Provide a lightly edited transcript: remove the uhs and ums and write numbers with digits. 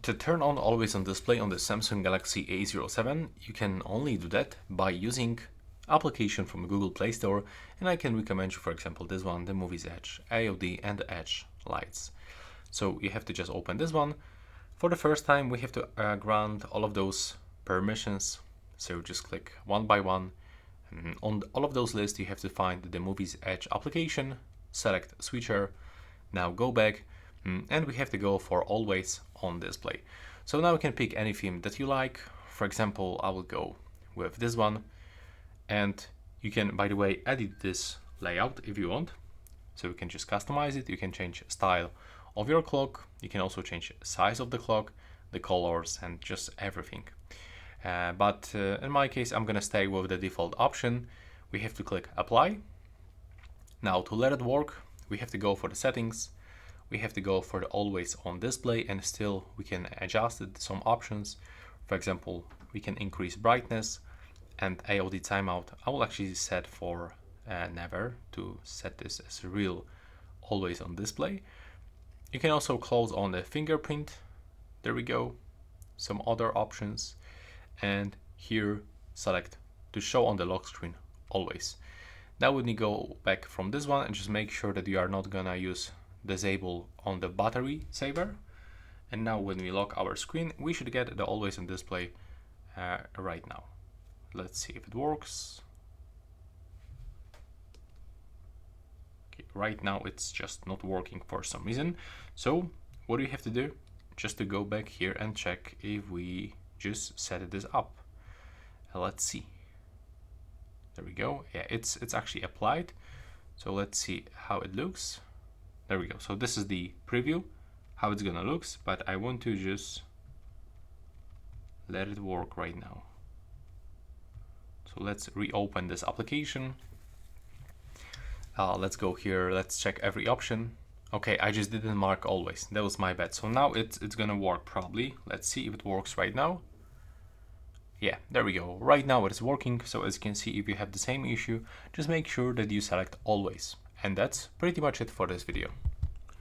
To turn on always on display on the Samsung Galaxy A07, you can only do that by using application from Google Play Store, and I can recommend you, for example, this one, the Movies Edge, AOD and the Edge lights. So you have to just open this one. For the first time, we have to grant all of those permissions. So just click one by one. And on all of those lists, you have to find the Movies Edge application, select switcher, now go back, and we have to go for always on display. So now we can pick any theme that you like. For example, I will go with this one, and you can, by the way, edit this layout if you want. So you can just customize it. You can change style of your clock. You can also change size of the clock, the colors, and just everything. But in my case, I'm gonna stay with the default option. We have to click apply. Now to let it work, we have to go for the settings. We have to go for the always on display, and still we can adjust it, some options. For example, we can increase brightness and AOD timeout. I will actually set for never to set this as real always on display. You can also close on the fingerprint. There we go. Some other options, and here select to show on the lock screen always. Now when you go back from this one, and just make sure that you are not gonna use disable on the battery saver. And now when we lock our screen, we should get the always on display right now. Let's see if it works. Okay, right now it's just not working for some reason. So what do you have to do? Just to go back here and check if we just set this up. Let's see. There we go. Yeah, it's actually applied. So let's see how it looks. There we go. So this is the preview, how it's gonna look, but I want to just let it work right now. So let's reopen this application. Let's go here. Let's check every option. Okay, I just didn't mark always. That was my bad. So now it's gonna work probably. Let's see if it works right now. Yeah, there we go. Right now it is working. So as you can see, if you have the same issue, just make sure that you select always. And that's pretty much it for this video.